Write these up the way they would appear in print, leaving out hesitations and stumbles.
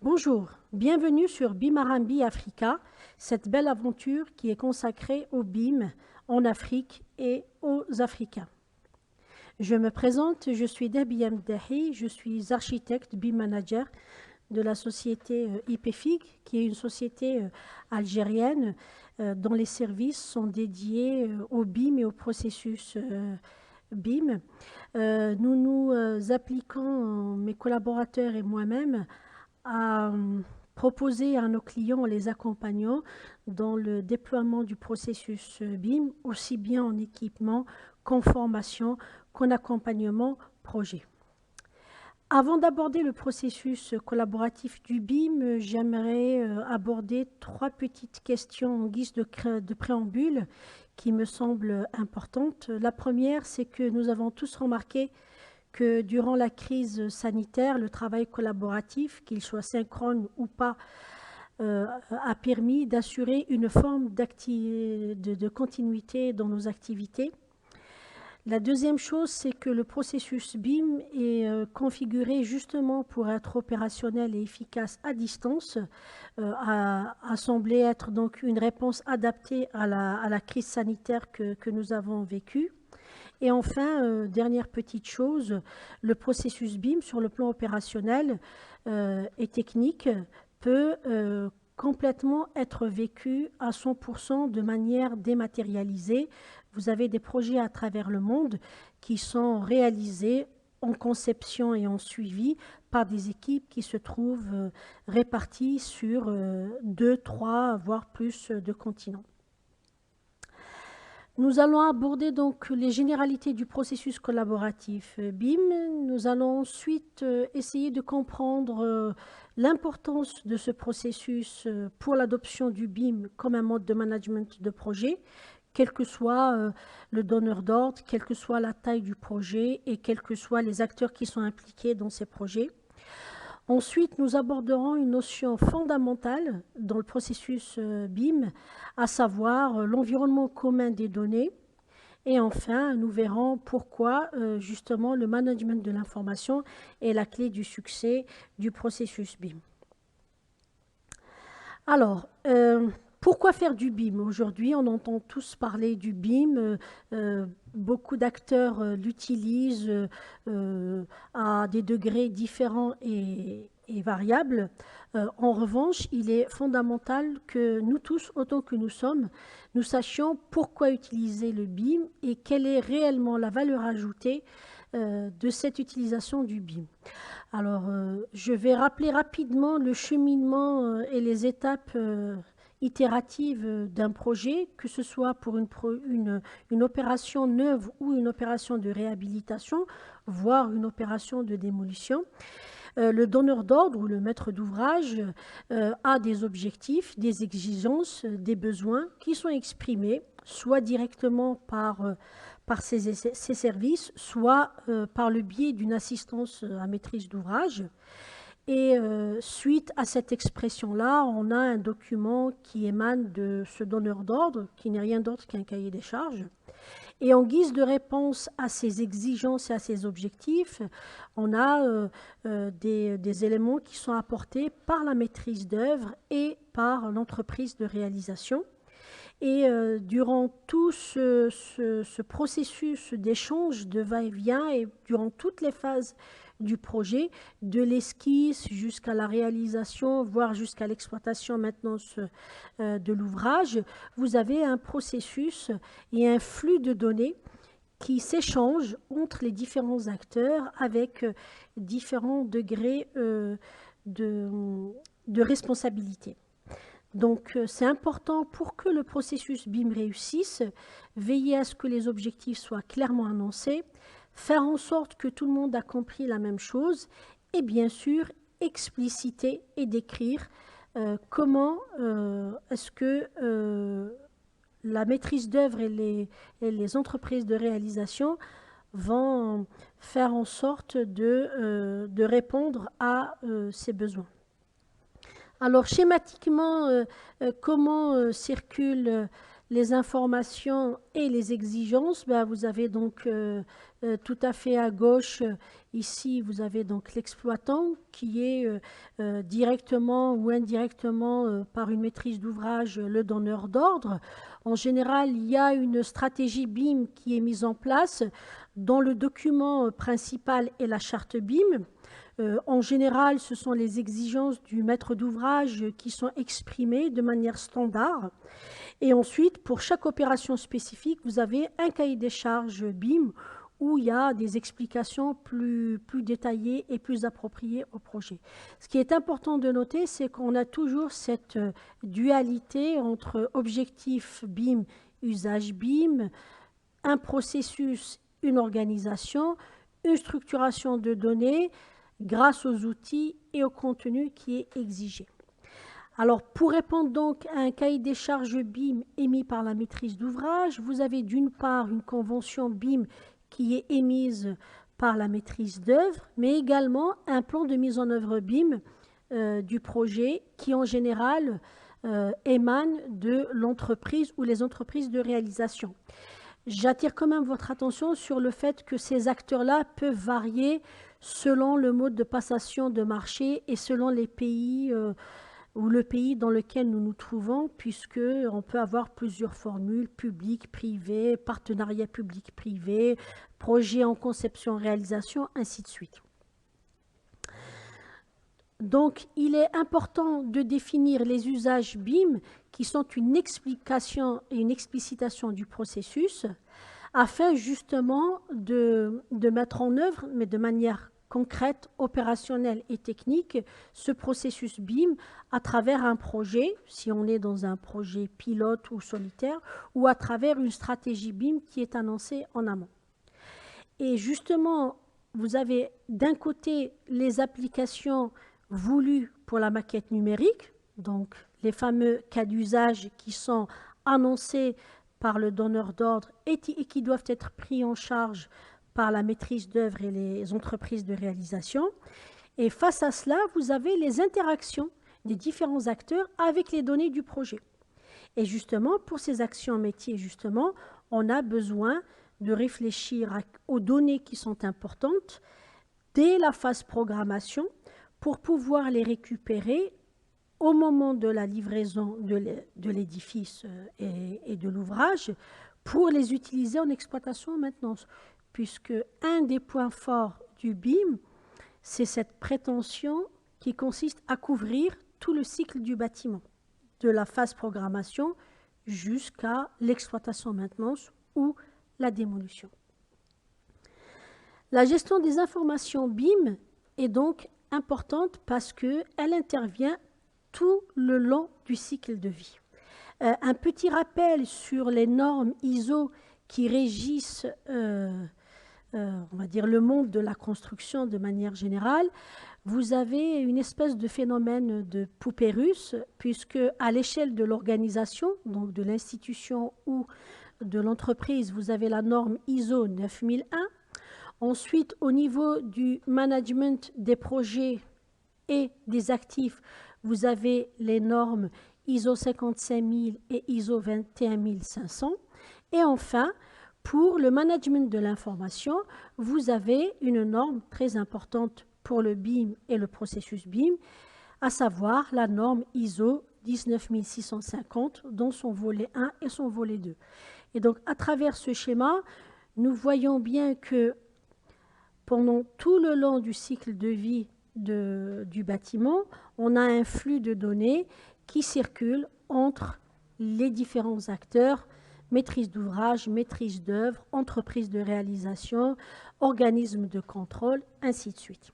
Bonjour, bienvenue sur BIM Africa, cette belle aventure qui est consacrée au BIM en Afrique et aux Africains. Je me présente, je suis Debbie Mdahi, je suis architecte BIM manager de la société IPEFIC, qui est une société algérienne dont les services sont dédiés au BIM et au processus BIM. Nous nous appliquons, mes collaborateurs et moi-même, à proposer à nos clients, en les accompagnant dans le déploiement du processus BIM, aussi bien en équipement qu'en formation, qu'en accompagnement projet. Avant d'aborder le processus collaboratif du BIM, j'aimerais aborder 3 petites questions en guise de préambule qui me semblent importantes. La première, c'est que nous avons tous remarqué que durant la crise sanitaire, le travail collaboratif, qu'il soit synchrone ou pas, a permis d'assurer une forme de continuité dans nos activités. La deuxième chose, c'est que le processus BIM est configuré justement pour être opérationnel et efficace à distance, a semblé être donc une réponse adaptée à la crise sanitaire que nous avons vécue. Et enfin, dernière petite chose, le processus BIM sur le plan opérationnel et technique peut complètement être vécu à 100% de manière dématérialisée. Vous avez des projets à travers le monde qui sont réalisés en conception et en suivi par des équipes qui se trouvent réparties sur 2, 3, voire plus de continents. Nous allons aborder donc les généralités du processus collaboratif BIM. Nous allons ensuite essayer de comprendre l'importance de ce processus pour l'adoption du BIM comme un mode de management de projet, quel que soit le donneur d'ordre, quelle que soit la taille du projet et quels que soient les acteurs qui sont impliqués dans ces projets. Ensuite, nous aborderons une notion fondamentale dans le processus BIM, à savoir l'environnement commun des données. Et enfin, nous verrons pourquoi justement le management de l'information est la clé du succès du processus BIM. Alors, pourquoi faire du BIM? Aujourd'hui, on entend tous parler du BIM. Beaucoup d'acteurs l'utilisent à des degrés différents et variables. En revanche, il est fondamental que nous tous, autant que nous sommes, nous sachions pourquoi utiliser le BIM et quelle est réellement la valeur ajoutée de cette utilisation du BIM. Alors, je vais rappeler rapidement le cheminement et les étapes itératives d'un projet, que ce soit pour une opération neuve ou une opération de réhabilitation, voire une opération de démolition. Le donneur d'ordre ou le maître d'ouvrage a des objectifs, des exigences, des besoins qui sont exprimés soit directement par ses services, soit par le biais d'une assistance à maîtrise d'ouvrage. Et suite à cette expression-là, on a un document qui émane de ce donneur d'ordre, qui n'est rien d'autre qu'un cahier des charges. Et en guise de réponse à ces exigences et à ces objectifs, on a des éléments qui sont apportés par la maîtrise d'œuvre et par l'entreprise de réalisation. Et durant tout ce processus d'échange, de va-et-vient, et durant toutes les phases du projet, de l'esquisse jusqu'à la réalisation, voire jusqu'à l'exploitation maintenance de l'ouvrage, vous avez un processus et un flux de données qui s'échangent entre les différents acteurs avec différents degrés de responsabilité. Donc, c'est important pour que le processus BIM réussisse, veiller à ce que les objectifs soient clairement annoncés, faire en sorte que tout le monde a compris la même chose et bien sûr, expliciter et décrire comment est-ce que la maîtrise d'œuvre et les entreprises de réalisation vont faire en sorte de répondre à ces besoins. Alors, schématiquement, comment circule les informations et les exigences, ben, vous avez donc tout à fait à gauche, ici, vous avez donc l'exploitant qui est directement ou indirectement par une maîtrise d'ouvrage le donneur d'ordre. En général, il y a une stratégie BIM qui est mise en place dont le document principal est la charte BIM. En général, ce sont les exigences du maître d'ouvrage qui sont exprimées de manière standard. Et ensuite, pour chaque opération spécifique, vous avez un cahier des charges BIM où il y a des explications plus détaillées et plus appropriées au projet. Ce qui est important de noter, c'est qu'on a toujours cette dualité entre objectif BIM, usage BIM, un processus, une organisation, une structuration de données grâce aux outils et au contenu qui est exigé. Alors, pour répondre donc à un cahier des charges BIM émis par la maîtrise d'ouvrage, vous avez d'une part une convention BIM qui est émise par la maîtrise d'œuvre, mais également un plan de mise en œuvre BIM du projet qui, en général, émane de l'entreprise ou les entreprises de réalisation. J'attire quand même votre attention sur le fait que ces acteurs-là peuvent varier selon le mode de passation de marché et selon les pays ou le pays dans lequel nous nous trouvons, puisqu'on peut avoir plusieurs formules, public, privé, partenariat public-privé, projet en conception-réalisation, ainsi de suite. Donc, il est important de définir les usages BIM qui sont une explication et une explicitation du processus afin justement de mettre en œuvre, mais de manière concrète, opérationnelle et technique, ce processus BIM à travers un projet, si on est dans un projet pilote ou solitaire, ou à travers une stratégie BIM qui est annoncée en amont. Et justement, vous avez d'un côté les applications voulues pour la maquette numérique, donc les fameux cas d'usage qui sont annoncés par le donneur d'ordre et qui doivent être pris en charge par la maîtrise d'œuvre et les entreprises de réalisation. Et face à cela, vous avez les interactions des différents acteurs avec les données du projet. Et justement, pour ces actions métiers, justement, on a besoin de réfléchir aux données qui sont importantes dès la phase programmation pour pouvoir les récupérer au moment de la livraison de l'édifice et de l'ouvrage pour les utiliser en exploitation et maintenance. Puisque un des points forts du BIM, c'est cette prétention qui consiste à couvrir tout le cycle du bâtiment, de la phase programmation jusqu'à l'exploitation-maintenance ou la démolition. La gestion des informations BIM est donc importante parce qu'elle intervient tout le long du cycle de vie. Un petit rappel sur les normes ISO qui régissent on va dire le monde de la construction de manière générale. Vous avez une espèce de phénomène de poupée russe, puisque à l'échelle de l'organisation, donc de l'institution ou de l'entreprise, vous avez la norme ISO 9001. Ensuite, au niveau du management des projets et des actifs, vous avez les normes ISO 55000 et ISO 21500. Et enfin, pour le management de l'information, vous avez une norme très importante pour le BIM et le processus BIM, à savoir la norme ISO 19650 dans son volet 1 et son volet 2. Et donc, à travers ce schéma, nous voyons bien que pendant tout le long du cycle de vie du bâtiment, on a un flux de données qui circule entre les différents acteurs, maîtrise d'ouvrage, maîtrise d'œuvre, entreprise de réalisation, organisme de contrôle, ainsi de suite.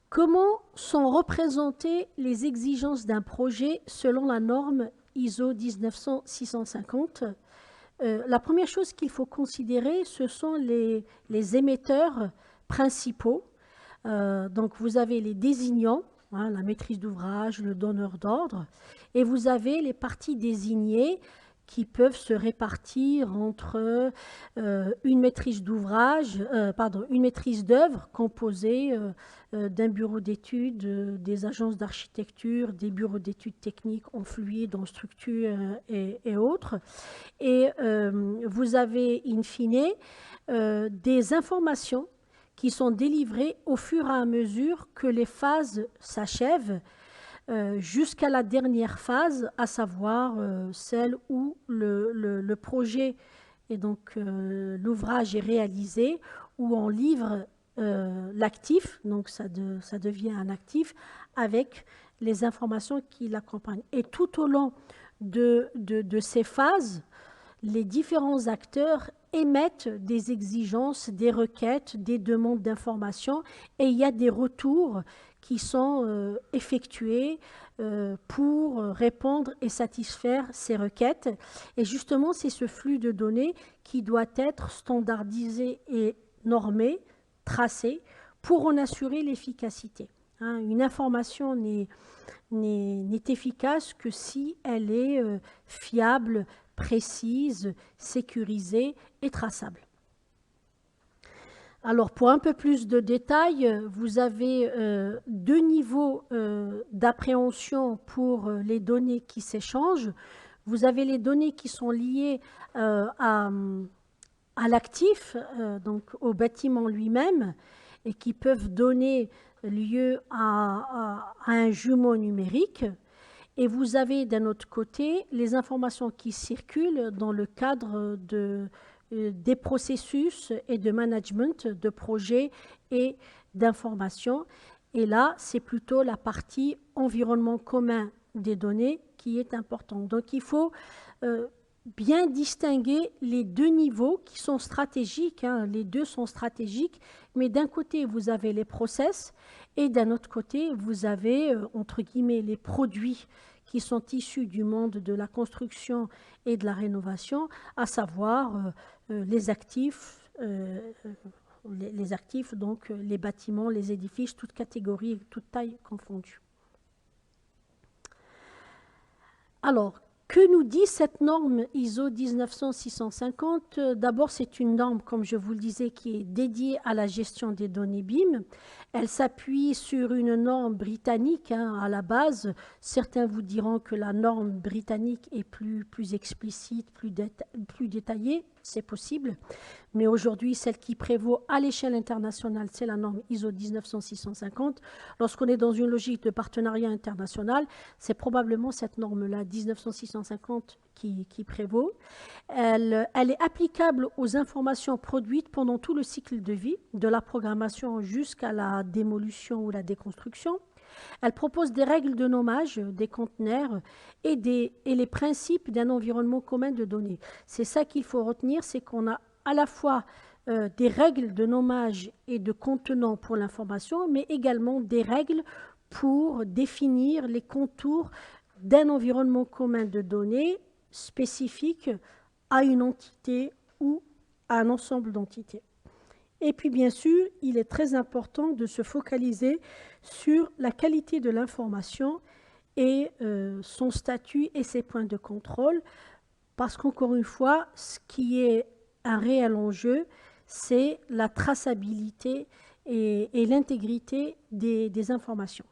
Comment sont représentées les exigences d'un projet selon la norme ISO 19650 ? La première chose qu'il faut considérer, ce sont les émetteurs principaux. Donc, vous avez les désignants, la maîtrise d'ouvrage, le donneur d'ordre, et vous avez les parties désignées qui peuvent se répartir entre une maîtrise d'ouvrage, une maîtrise d'œuvre composée d'un bureau d'études, des agences d'architecture, des bureaux d'études techniques en fluide, en structure et autres. Et vous avez, in fine, des informations qui sont délivrées au fur et à mesure que les phases s'achèvent, jusqu'à la dernière phase, à savoir celle où le projet et donc l'ouvrage est réalisé, où on livre l'actif, donc ça devient un actif, avec les informations qui l'accompagnent. Et tout au long de ces phases, les différents acteurs émettent des exigences, des requêtes, des demandes d'informations, et il y a des retours qui sont effectués pour répondre et satisfaire ces requêtes. Et justement, c'est ce flux de données qui doit être standardisé et normé, tracé, pour en assurer l'efficacité. Hein, une information n'est efficace que si elle est fiable, précise, sécurisée et traçable. Alors, pour un peu plus de détails, vous avez deux niveaux d'appréhension pour les données qui s'échangent. Vous avez les données qui sont liées à l'actif, donc au bâtiment lui-même, et qui peuvent donner lieu à un jumeau numérique. Et vous avez d'un autre côté les informations qui circulent dans le cadre des processus et de management de projets et d'informations. Et là, c'est plutôt la partie environnement commun des données qui est importante. Donc, il faut bien distinguer les deux niveaux qui sont stratégiques. Hein. Les deux sont stratégiques, mais d'un côté, vous avez les process et d'un autre côté, vous avez, entre guillemets, les produits qui sont issus du monde de la construction et de la rénovation, à savoir les actifs, donc les bâtiments, les édifices, toutes catégories et toutes tailles confondues. Alors, que nous dit cette norme ISO 19650? D'abord, c'est une norme, comme je vous le disais, qui est dédiée à la gestion des données BIM. Elle s'appuie sur une norme britannique hein, à la base. Certains vous diront que la norme britannique est plus explicite, plus détaillée. C'est possible. Mais aujourd'hui, celle qui prévaut à l'échelle internationale, c'est la norme ISO 19650. Lorsqu'on est dans une logique de partenariat international, c'est probablement cette norme-là, 19650, qui prévaut. Elle est applicable aux informations produites pendant tout le cycle de vie, de la programmation jusqu'à la démolition ou la déconstruction. Elle propose des règles de nommage des conteneurs et les principes d'un environnement commun de données. C'est ça qu'il faut retenir, c'est qu'on a à la fois des règles de nommage et de contenant pour l'information, mais également des règles pour définir les contours d'un environnement commun de données spécifique à une entité ou à un ensemble d'entités. Et puis, bien sûr, il est très important de se focaliser sur la qualité de l'information et son statut et ses points de contrôle, parce qu'encore une fois, ce qui est un réel enjeu, c'est la traçabilité et l'intégrité des informations.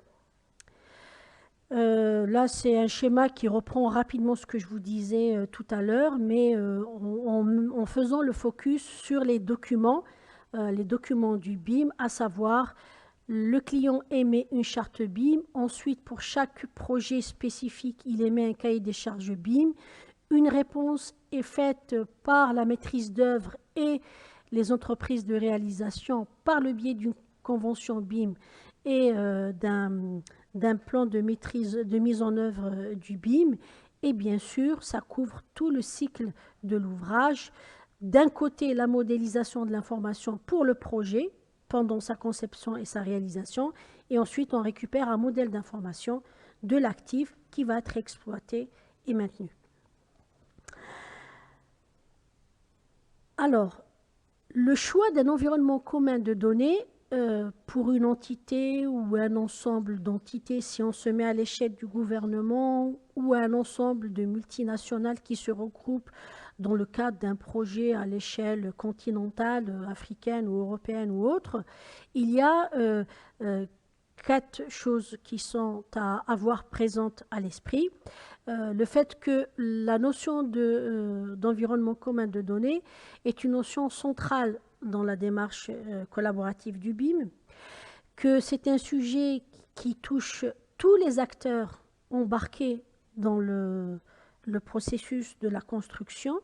Là, c'est un schéma qui reprend rapidement ce que je vous disais tout à l'heure, mais en faisant le focus sur les documents du BIM, à savoir le client émet une charte BIM, ensuite pour chaque projet spécifique, il émet un cahier des charges BIM, une réponse est faite par la maîtrise d'œuvre et les entreprises de réalisation par le biais d'une convention BIM et d'un plan de mise en œuvre du BIM. Et bien sûr, ça couvre tout le cycle de l'ouvrage. D'un côté, la modélisation de l'information pour le projet pendant sa conception et sa réalisation. Et ensuite, on récupère un modèle d'information de l'actif qui va être exploité et maintenu. Alors, le choix d'un environnement commun de données, pour une entité ou un ensemble d'entités, si on se met à l'échelle du gouvernement ou un ensemble de multinationales qui se regroupent dans le cadre d'un projet à l'échelle continentale, africaine ou européenne ou autre, il y a 4 choses qui sont à avoir présentes à l'esprit. Le fait que la notion d'environnement commun de données est une notion centrale dans la démarche collaborative du BIM, que c'est un sujet qui touche tous les acteurs embarqués dans le processus de la construction,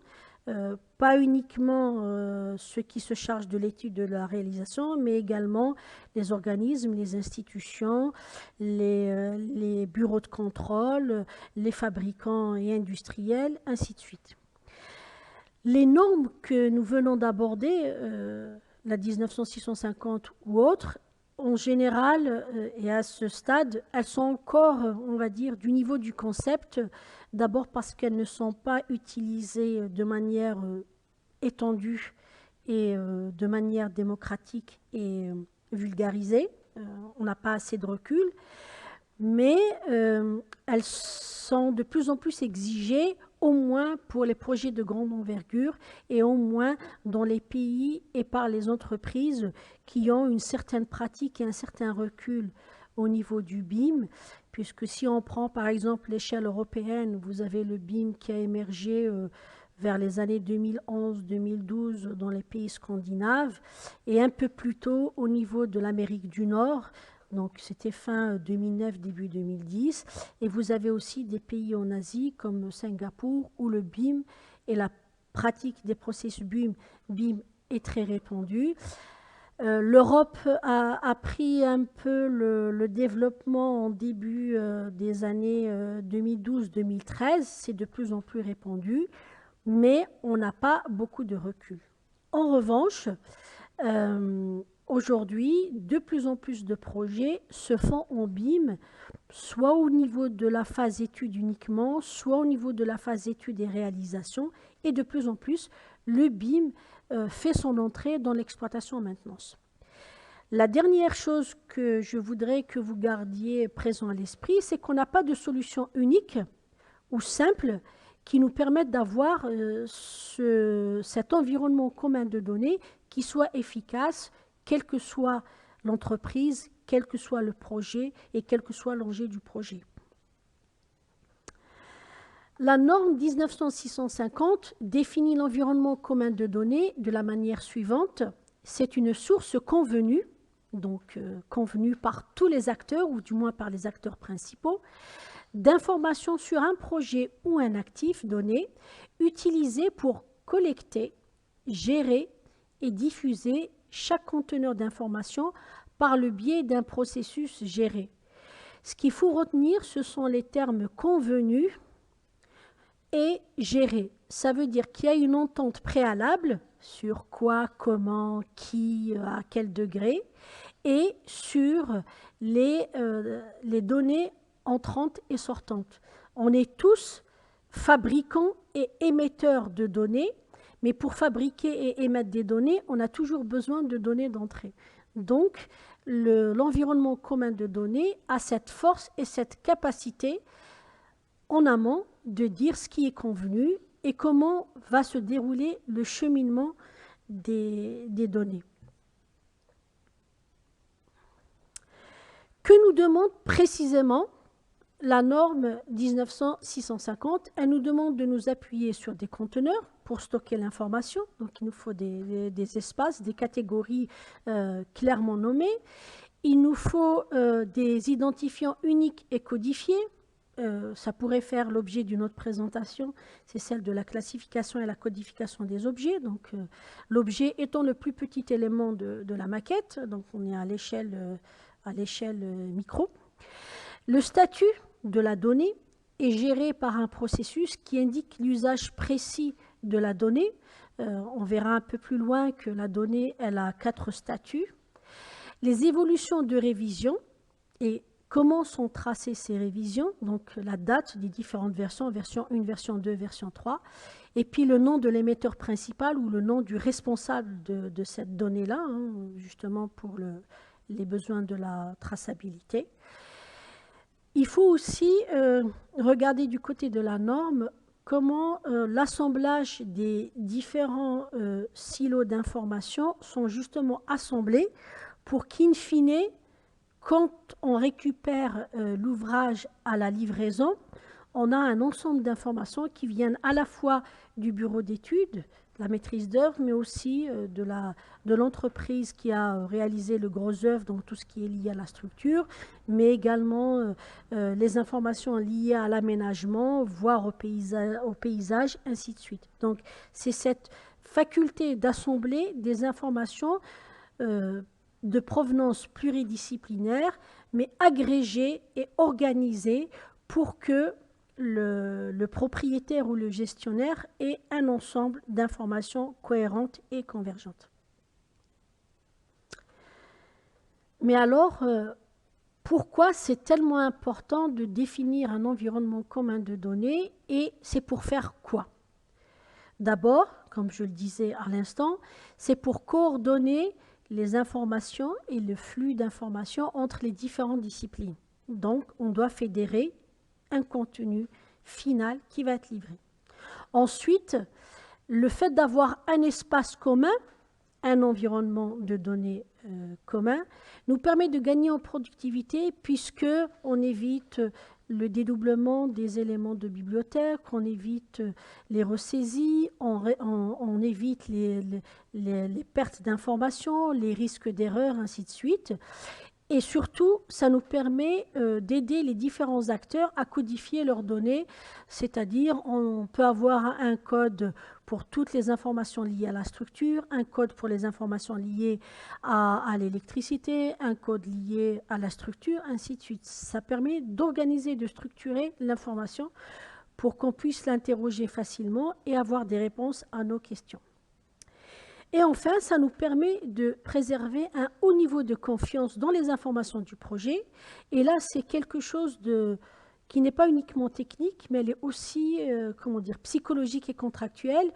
pas uniquement ceux qui se chargent de l'étude de la réalisation, mais également les organismes, les institutions, les bureaux de contrôle, les fabricants et industriels, ainsi de suite. Les normes que nous venons d'aborder, la 19650 ou autres, en général, et à ce stade, elles sont encore, on va dire, du niveau du concept, d'abord parce qu'elles ne sont pas utilisées de manière étendue et de manière démocratique et vulgarisée. On n'a pas assez de recul, mais elles sont de plus en plus exigées, au moins pour les projets de grande envergure et au moins dans les pays et par les entreprises qui ont une certaine pratique et un certain recul au niveau du BIM, puisque si on prend par exemple l'échelle européenne, vous avez le BIM qui a émergé vers les années 2011-2012 dans les pays scandinaves et un peu plus tôt au niveau de l'Amérique du Nord. Donc, c'était fin 2009, début 2010. Et vous avez aussi des pays en Asie, comme Singapour, où le BIM et la pratique des processus BIM est très répandue. L'Europe a pris un peu le développement en début des années 2012-2013. C'est de plus en plus répandu, mais on n'a pas beaucoup de recul. En revanche, aujourd'hui, de plus en plus de projets se font en BIM, soit au niveau de la phase étude uniquement, soit au niveau de la phase étude et réalisation. Et de plus en plus, le BIM fait son entrée dans l'exploitation maintenance. La dernière chose que je voudrais que vous gardiez présent à l'esprit, c'est qu'on n'a pas de solution unique ou simple qui nous permette d'avoir cet environnement commun de données qui soit efficace, quelle que soit l'entreprise, quel que soit le projet et quel que soit l'enjeu du projet. La norme 19650 définit l'environnement commun de données de la manière suivante. C'est une source convenue, donc convenue par tous les acteurs, ou du moins par les acteurs principaux, d'informations sur un projet ou un actif donné, utilisé pour collecter, gérer et diffuser chaque conteneur d'information par le biais d'un processus géré. Ce qu'il faut retenir, ce sont les termes convenus et géré. Ça veut dire qu'il y a une entente préalable sur quoi, comment, qui, à quel degré, et sur les données entrantes et sortantes. On est tous fabricants et émetteurs de données, mais pour fabriquer et émettre des données, on a toujours besoin de données d'entrée. Donc, l'environnement commun de données a cette force et cette capacité en amont de dire ce qui est convenu et comment va se dérouler le cheminement des données. Que nous demande précisément la norme 19650? Elle nous demande de nous appuyer sur des conteneurs pour stocker l'information. Donc, il nous faut des espaces, des catégories clairement nommées. Il nous faut des identifiants uniques et codifiés. Ça pourrait faire l'objet d'une autre présentation, c'est celle de la classification et la codification des objets. Donc, l'objet étant le plus petit élément de la maquette, donc on est à l'échelle micro. Le statut de la donnée est géré par un processus qui indique l'usage précis de la donnée. On verra un peu plus loin que la donnée, elle a 4 statuts. Les évolutions de révision et comment sont tracées ces révisions, donc la date des différentes versions, version 1, version 2, version 3, et puis le nom de l'émetteur principal ou le nom du responsable de cette donnée-là, hein, justement pour les besoins de la traçabilité. Il faut aussi regarder du côté de la norme comment l'assemblage des différents silos d'informations sont justement assemblés pour qu'in fine, quand on récupère l'ouvrage à la livraison, on a un ensemble d'informations qui viennent à la fois du bureau d'études, la maîtrise d'œuvre, mais aussi de l'entreprise qui a réalisé le gros œuvre, donc tout ce qui est lié à la structure, mais également les informations liées à l'aménagement, voire au paysage, ainsi de suite. Donc, c'est cette faculté d'assembler des informations de provenance pluridisciplinaire, mais agrégées et organisées pour que le propriétaire ou le gestionnaire ait un ensemble d'informations cohérentes et convergentes. Mais alors, pourquoi c'est tellement important de définir un environnement commun de données et c'est pour faire quoi? D'abord, comme je le disais à l'instant, c'est pour coordonner les informations et le flux d'informations entre les différentes disciplines. Donc, on doit fédérer un contenu final qui va être livré. Ensuite, le fait d'avoir un espace commun, un environnement de données commun, nous permet de gagner en productivité puisqu'on évite le dédoublement des éléments de bibliothèque, on évite les ressaisies, on évite les pertes d'informations, les risques d'erreur, ainsi de suite. Et surtout, ça nous permet d'aider les différents acteurs à codifier leurs données, c'est-à-dire on peut avoir un code pour toutes les informations liées à la structure, un code pour les informations liées à l'électricité, un code lié à la structure, ainsi de suite. Ça permet d'organiser, de structurer l'information pour qu'on puisse l'interroger facilement et avoir des réponses à nos questions. Et enfin, ça nous permet de préserver un haut niveau de confiance dans les informations du projet. Et là, c'est quelque chose qui n'est pas uniquement technique, mais elle est aussi psychologique et contractuelle.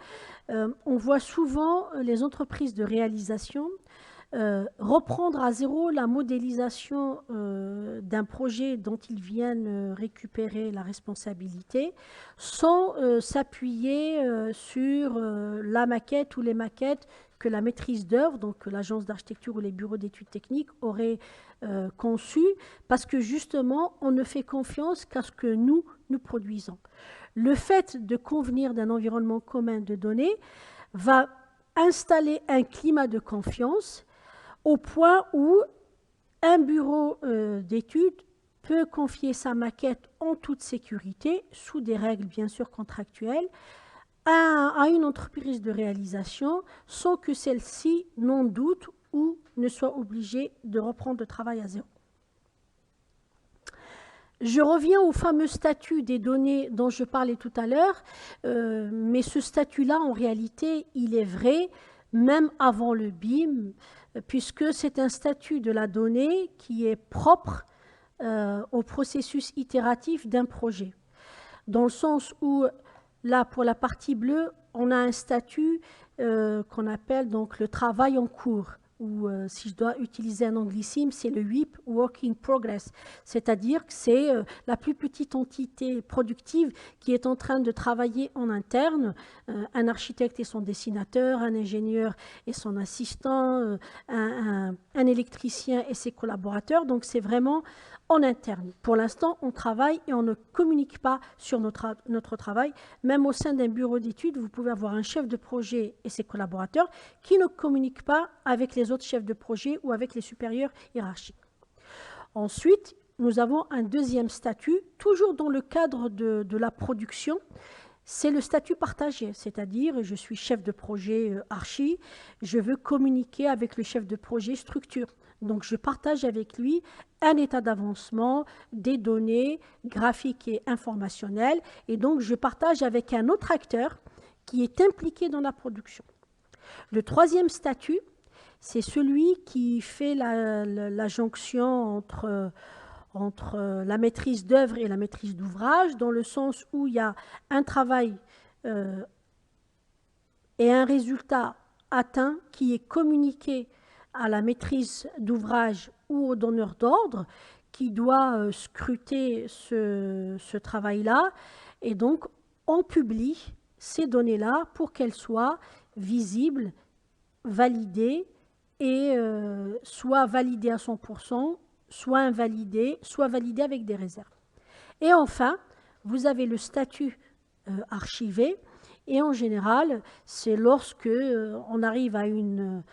On voit souvent les entreprises de réalisation reprendre à zéro la modélisation d'un projet dont ils viennent récupérer la responsabilité sans s'appuyer sur la maquette ou les maquettes que la maîtrise d'œuvre, donc l'agence d'architecture ou les bureaux d'études techniques auraient conçues, parce que justement, on ne fait confiance qu'à ce que nous produisons. Le fait de convenir d'un environnement commun de données va installer un climat de confiance au point où un bureau d'études peut confier sa maquette en toute sécurité, sous des règles bien sûr contractuelles, à une entreprise de réalisation sans que celle-ci n'en doute ou ne soit obligée de reprendre le travail à zéro. Je reviens au fameux statut des données dont je parlais tout à l'heure, mais ce statut-là, en réalité, il est vrai même avant le BIM, puisque c'est un statut de la donnée qui est propre au processus itératif d'un projet. Dans le sens où, là, pour la partie bleue, on a un statut qu'on appelle donc le travail en cours, ou si je dois utiliser un anglicisme, c'est le WIP, Work in Progress, c'est-à-dire que c'est la plus petite entité productive qui est en train de travailler en interne, un architecte et son dessinateur, un ingénieur et son assistant, un électricien et ses collaborateurs, donc c'est vraiment en interne. Pour l'instant, on travaille et on ne communique pas sur notre travail. Même au sein d'un bureau d'études, vous pouvez avoir un chef de projet et ses collaborateurs qui ne communiquent pas avec les autres chefs de projet ou avec les supérieurs hiérarchiques. Ensuite, nous avons un deuxième statut, toujours dans le cadre de la production. C'est le statut partagé, c'est-à-dire je suis chef de projet archi, je veux communiquer avec le chef de projet structure. Donc, je partage avec lui un état d'avancement, des données graphiques et informationnelles. Et donc, je partage avec un autre acteur qui est impliqué dans la production. Le troisième statut, c'est celui qui fait la jonction la maîtrise d'œuvre et la maîtrise d'ouvrage, dans le sens où il y a un travail et un résultat atteint qui est communiqué à la maîtrise d'ouvrage ou au donneur d'ordre qui doit scruter ce travail-là. Et donc, on publie ces données-là pour qu'elles soient visibles, validées et soit validées à 100%, soit invalidées, soit validées avec des réserves. Et enfin, vous avez le statut archivé. Et en général, c'est lorsque on arrive à une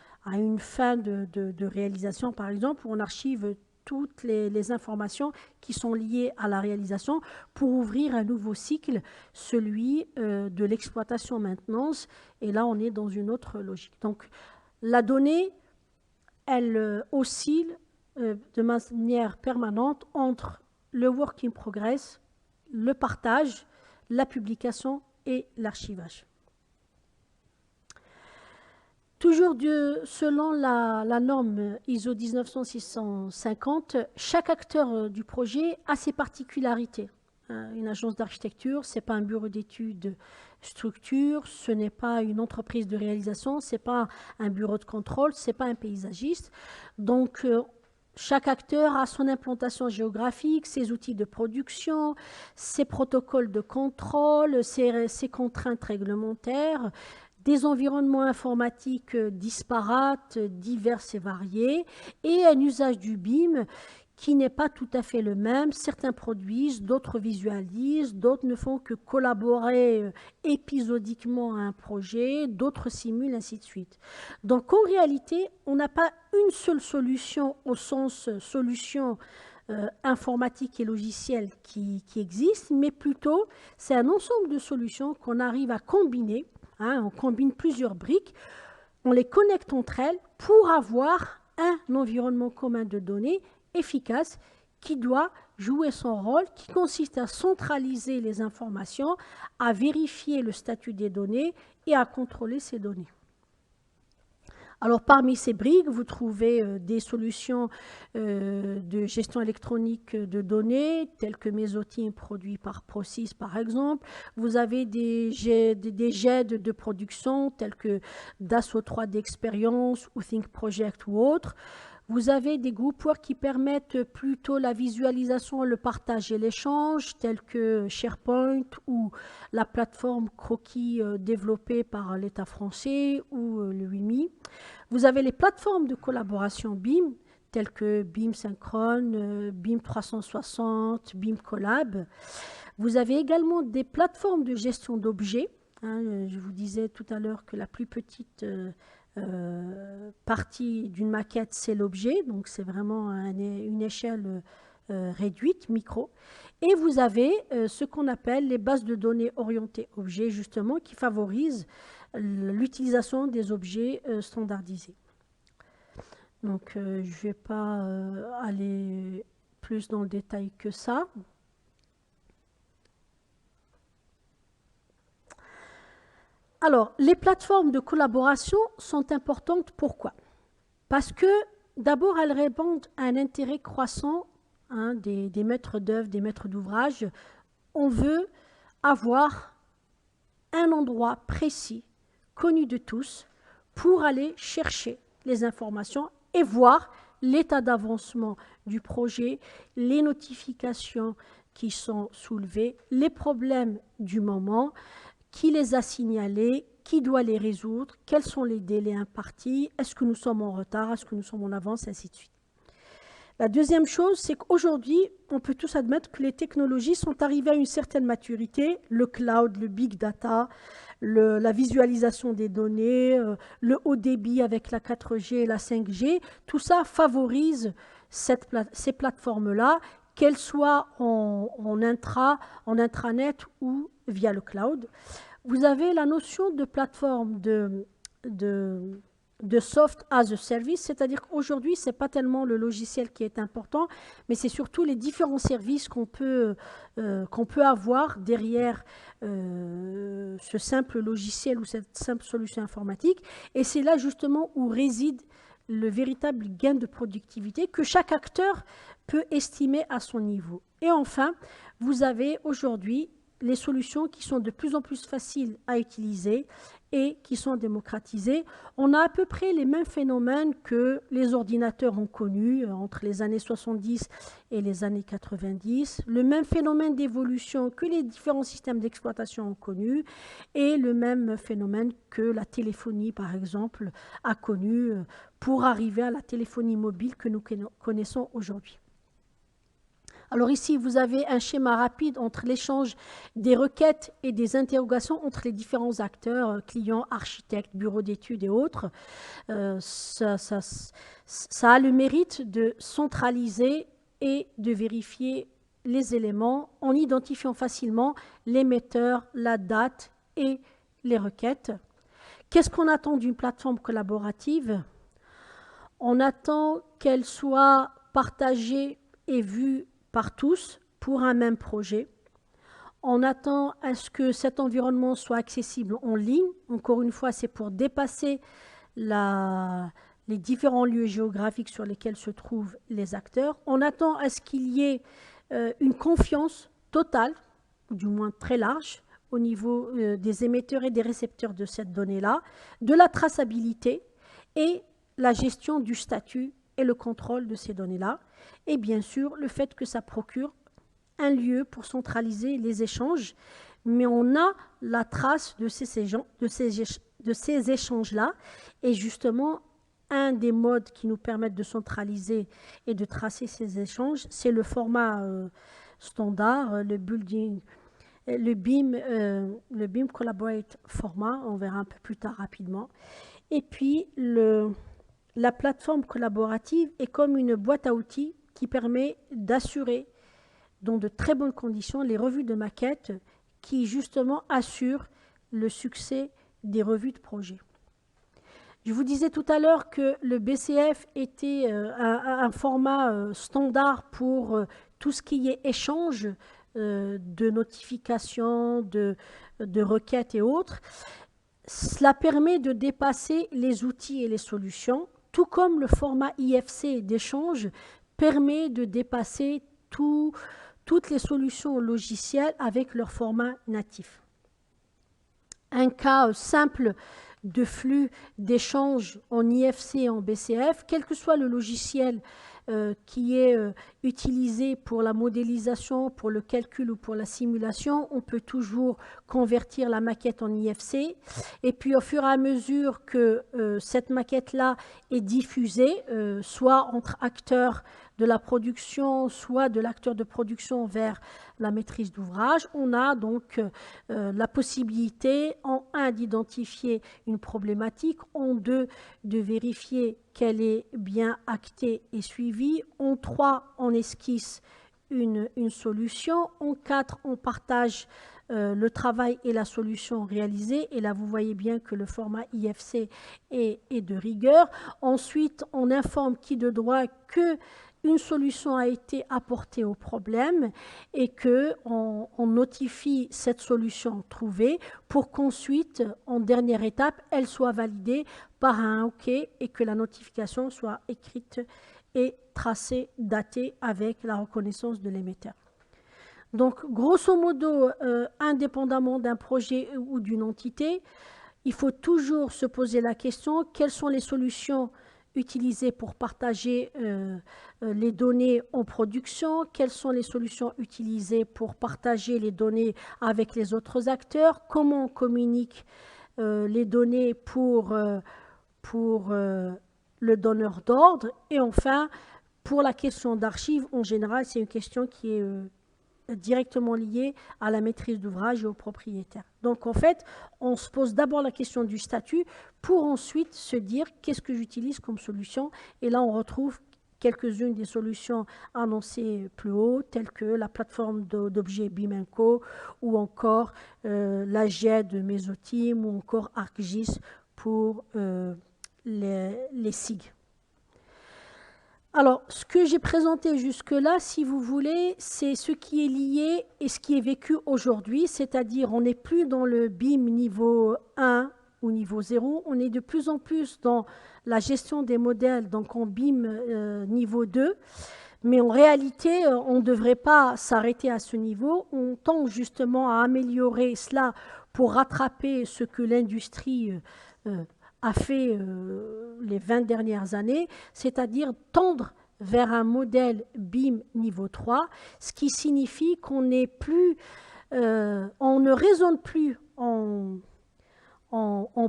fin de réalisation, par exemple, où on archive toutes les informations qui sont liées à la réalisation pour ouvrir un nouveau cycle, celui de l'exploitation-maintenance. Et là, on est dans une autre logique. Donc, la donnée, elle oscille de manière permanente entre le work in progress, le partage, la publication et l'archivage. Toujours selon la norme ISO 19650, chaque acteur du projet a ses particularités. Une agence d'architecture, ce n'est pas un bureau d'études structure, ce n'est pas une entreprise de réalisation, ce n'est pas un bureau de contrôle, ce n'est pas un paysagiste. Donc, chaque acteur a son implantation géographique, ses outils de production, ses protocoles de contrôle, ses contraintes réglementaires, des environnements informatiques disparates, divers et variés, et un usage du BIM qui n'est pas tout à fait le même. Certains produisent, d'autres visualisent, d'autres ne font que collaborer épisodiquement à un projet, d'autres simulent, ainsi de suite. Donc en réalité, on n'a pas une seule solution au sens solution informatique et logicielle qui existe, mais plutôt c'est un ensemble de solutions qu'on arrive à combiner. On combine plusieurs briques, on les connecte entre elles pour avoir un environnement commun de données efficace qui doit jouer son rôle, qui consiste à centraliser les informations, à vérifier le statut des données et à contrôler ces données. Alors, parmi ces briques, vous trouvez des solutions de gestion électronique de données, telles que Mesoteam produit par ProSys, par exemple. Vous avez des GED de production, tels que Dassault 3D Experience ou Think Project ou autres. Vous avez des groupworks qui permettent plutôt la visualisation, le partage et l'échange, tels que SharePoint ou la plateforme Croquis développée par l'État français ou le WIMI. Vous avez les plateformes de collaboration BIM, telles que BIM Synchrone, BIM 360, BIM Collab. Vous avez également des plateformes de gestion d'objets. Je vous disais tout à l'heure que la plus petite partie d'une maquette, c'est l'objet, donc c'est vraiment une échelle réduite, micro. Et vous avez ce qu'on appelle les bases de données orientées objets, justement, qui favorisent l'utilisation des objets standardisés. Donc, je ne vais pas aller plus dans le détail que ça. Alors, les plateformes de collaboration sont importantes. Pourquoi? Parce que, d'abord, elles répondent à un intérêt croissant des maîtres d'œuvre, des maîtres d'ouvrage. On veut avoir un endroit précis, connu de tous, pour aller chercher les informations et voir l'état d'avancement du projet, les notifications qui sont soulevées, les problèmes du moment, qui les a signalés, qui doit les résoudre, quels sont les délais impartis, est-ce que nous sommes en retard, est-ce que nous sommes en avance, ainsi de suite. La deuxième chose, c'est qu'aujourd'hui, on peut tous admettre que les technologies sont arrivées à une certaine maturité, le cloud, le big data, la visualisation des données, le haut débit avec la 4G et la 5G, tout ça favorise ces plateformes-là, qu'elles soient en intranet ou via le cloud. Vous avez la notion de plateforme de soft as a service, c'est-à-dire qu'aujourd'hui, ce n'est pas tellement le logiciel qui est important, mais c'est surtout les différents services qu'on peut avoir derrière ce simple logiciel ou cette simple solution informatique. Et c'est là justement où réside le véritable gain de productivité que chaque acteur peut estimer à son niveau. Et enfin, vous avez aujourd'hui les solutions qui sont de plus en plus faciles à utiliser et qui sont démocratisées. On a à peu près les mêmes phénomènes que les ordinateurs ont connus entre les années 70 et les années 90, le même phénomène d'évolution que les différents systèmes d'exploitation ont connu et le même phénomène que la téléphonie, par exemple, a connu pour arriver à la téléphonie mobile que nous connaissons aujourd'hui. Alors ici, vous avez un schéma rapide entre l'échange des requêtes et des interrogations entre les différents acteurs, clients, architectes, bureaux d'études et autres. Ça a le mérite de centraliser et de vérifier les éléments en identifiant facilement l'émetteur, la date et les requêtes. Qu'est-ce qu'on attend d'une plateforme collaborative? On attend qu'elle soit partagée et vue par tous pour un même projet. On attend à ce que cet environnement soit accessible en ligne. Encore une fois, c'est pour dépasser les différents lieux géographiques sur lesquels se trouvent les acteurs. On attend à ce qu'il y ait une confiance totale, ou du moins très large, au niveau des émetteurs et des récepteurs de cette donnée-là, de la traçabilité et la gestion du statut et le contrôle de ces données-là. Et bien sûr, le fait que ça procure un lieu pour centraliser les échanges, mais on a la trace de ces échanges-là. Et justement, un des modes qui nous permettent de centraliser et de tracer ces échanges, c'est le format standard, le BIM Collaborate format, on verra un peu plus tard rapidement. Et puis, la plateforme collaborative est comme une boîte à outils qui permet d'assurer dans de très bonnes conditions les revues de maquettes qui justement assurent le succès des revues de projet. Je vous disais tout à l'heure que le BCF était un format standard pour tout ce qui est échange de notifications, de requêtes et autres. Cela permet de dépasser les outils et les solutions, tout comme le format IFC d'échange permet de dépasser toutes les solutions logicielles avec leur format natif. Un cas simple de flux d'échange en IFC et en BCF, quel que soit le logiciel qui est utilisé pour la modélisation, pour le calcul ou pour la simulation, on peut toujours convertir la maquette en IFC. Et puis au fur et à mesure que cette maquette-là est diffusée, soit entre acteurs de la production, soit de l'acteur de production vers la maîtrise d'ouvrage, on a donc la possibilité, en un, d'identifier une problématique, en deux, de vérifier qu'elle est bien actée et suivie, en trois, on esquisse une solution, en quatre, on partage le travail et la solution réalisée, et là vous voyez bien que le format IFC est de rigueur. Ensuite, on informe qui de droit que une solution a été apportée au problème et qu'on notifie cette solution trouvée pour qu'ensuite, en dernière étape, elle soit validée par un OK et que la notification soit écrite et tracée, datée avec la reconnaissance de l'émetteur. Donc, grosso modo, indépendamment d'un projet ou d'une entité, il faut toujours se poser la question, quelles sont les solutions utilisées pour partager les données en production, quelles sont les solutions utilisées pour partager les données avec les autres acteurs, comment on communique les données pour le donneur d'ordre, et enfin, pour la question d'archives, en général, c'est une question qui est directement liée à la maîtrise d'ouvrage et au propriétaire. Donc, en fait, on se pose d'abord la question du statut pour ensuite se dire qu'est-ce que j'utilise comme solution. Et là, on retrouve quelques-unes des solutions annoncées plus haut, telles que la plateforme d'objets BIM&Co ou encore la GED de Mesoteam ou encore ArcGIS pour les SIG. Alors, ce que j'ai présenté jusque-là, si vous voulez, c'est ce qui est lié et ce qui est vécu aujourd'hui, c'est-à-dire on n'est plus dans le BIM niveau 1 ou niveau 0, on est de plus en plus dans la gestion des modèles, donc en BIM niveau 2, Mais en réalité, on ne devrait pas s'arrêter à ce niveau. On tend justement à améliorer cela pour rattraper ce que l'industrie a fait les 20 dernières années, c'est-à-dire tendre vers un modèle BIM niveau 3, ce qui signifie qu'on n'est plus, on ne raisonne plus en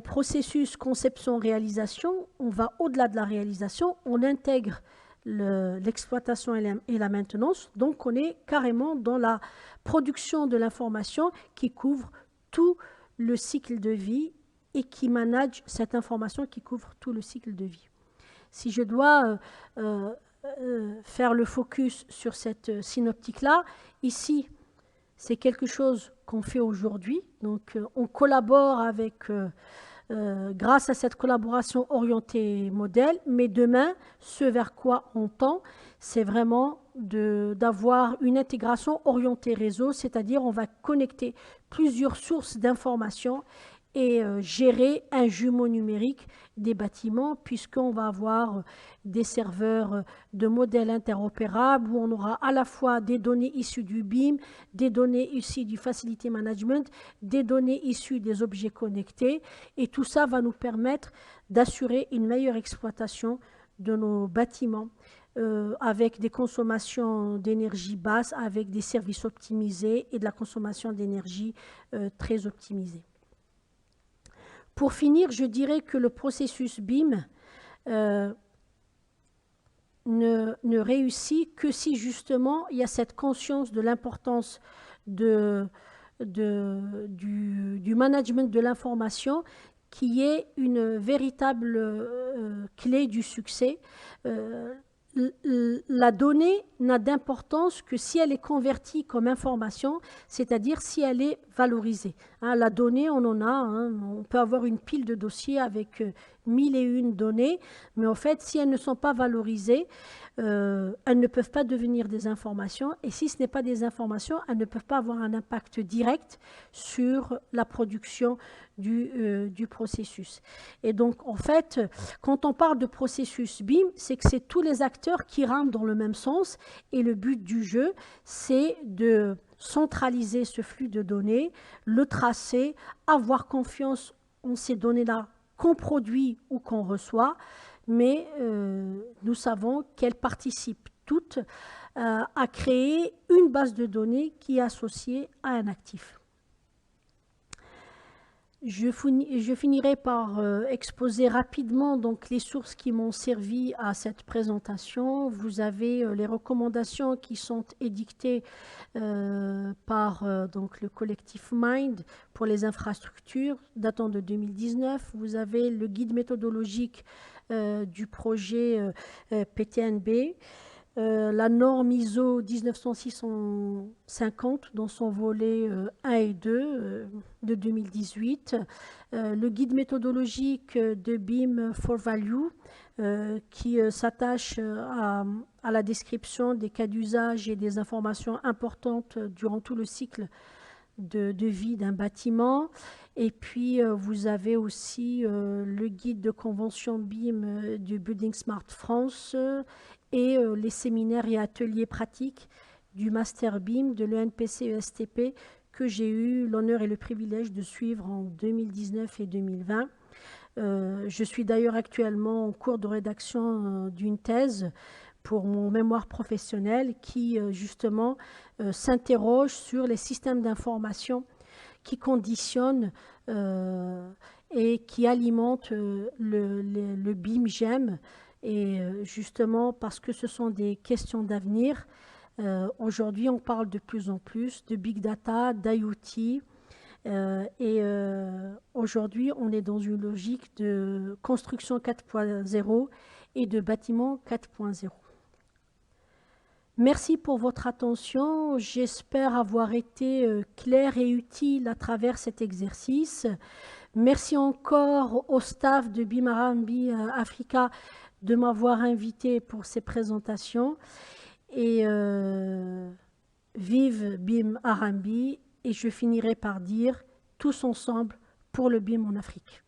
processus conception-réalisation, on va au-delà de la réalisation, on intègre l'exploitation et la maintenance, donc on est carrément dans la production de l'information qui couvre tout le cycle de vie et qui manage cette information qui couvre tout le cycle de vie. Si je dois faire le focus sur cette synoptique-là, ici, c'est quelque chose qu'on fait aujourd'hui. Donc, on collabore avec, grâce à cette collaboration orientée modèle, mais demain, ce vers quoi on tend, c'est vraiment d'avoir une intégration orientée réseau, c'est-à-dire on va connecter plusieurs sources d'informations et gérer un jumeau numérique des bâtiments, puisqu'on va avoir des serveurs de modèles interopérables où on aura à la fois des données issues du BIM, des données issues du Facility Management, des données issues des objets connectés, et tout ça va nous permettre d'assurer une meilleure exploitation de nos bâtiments avec des consommations d'énergie basses, avec des services optimisés et de la consommation d'énergie très optimisée. Pour finir, je dirais que le processus BIM ne réussit que si justement il y a cette conscience de l'importance du management de l'information qui est une véritable clé du succès. La donnée n'a d'importance que si elle est convertie comme information, c'est-à-dire si elle est valorisée. Hein, la donnée, on en a, hein, on peut avoir une pile de dossiers avec 1001 données, mais en fait, si elles ne sont pas valorisées, elles ne peuvent pas devenir des informations, et si ce n'est pas des informations, elles ne peuvent pas avoir un impact direct sur la production du processus. Et donc, en fait, quand on parle de processus BIM, c'est que c'est tous les acteurs qui rentrent dans le même sens, et le but du jeu, c'est de centraliser ce flux de données, le tracer, avoir confiance en ces données-là qu'on produit ou qu'on reçoit, mais nous savons qu'elles participent toutes à créer une base de données qui est associée à un actif. Je finirai par exposer rapidement donc, les sources qui m'ont servi à cette présentation. Vous avez les recommandations qui sont édictées par donc, le collectif Mind pour les infrastructures datant de 2019. Vous avez le guide méthodologique du projet PTNB. La norme ISO 19650 dans son volet 1 et 2 de 2018, le guide méthodologique de BIM for Value qui s'attache à la description des cas d'usage et des informations importantes durant tout le cycle de vie d'un bâtiment. Et puis, vous avez aussi le guide de convention BIM du Building Smart France et les séminaires et ateliers pratiques du Master BIM de l'ENPC-ESTP que j'ai eu l'honneur et le privilège de suivre en 2019 et 2020. Je suis d'ailleurs actuellement en cours de rédaction d'une thèse pour mon mémoire professionnel qui, justement, s'interroge sur les systèmes d'information qui conditionnent et qui alimentent le BIM GEM. Et justement, parce que ce sont des questions d'avenir, aujourd'hui, on parle de plus en plus de big data, d'IoT. Et aujourd'hui, on est dans une logique de construction 4.0 et de bâtiment 4.0. Merci pour votre attention. J'espère avoir été clair et utile à travers cet exercice. Merci encore au staff de BIM R&B Africa de m'avoir invité pour ces présentations. Et vive BIM R&B. Et je finirai par dire tous ensemble pour le BIM en Afrique.